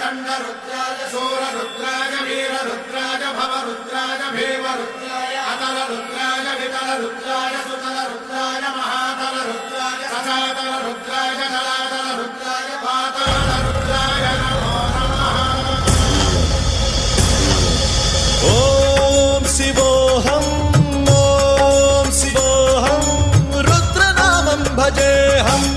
वक्रतुण्ड रुद्राय शूररुद्राय वीररुद्राय भवरुद्राय भीमरुद्राय अतलरुद्राय वितलरुद्राय सुतलरुद्राय महातलरुद्राय सचातलरुद्राय जलातलरुद्राय पातालरुद्राय नमो नमः। ॐ शिवोऽहं रुद्रनामं भजेऽहम्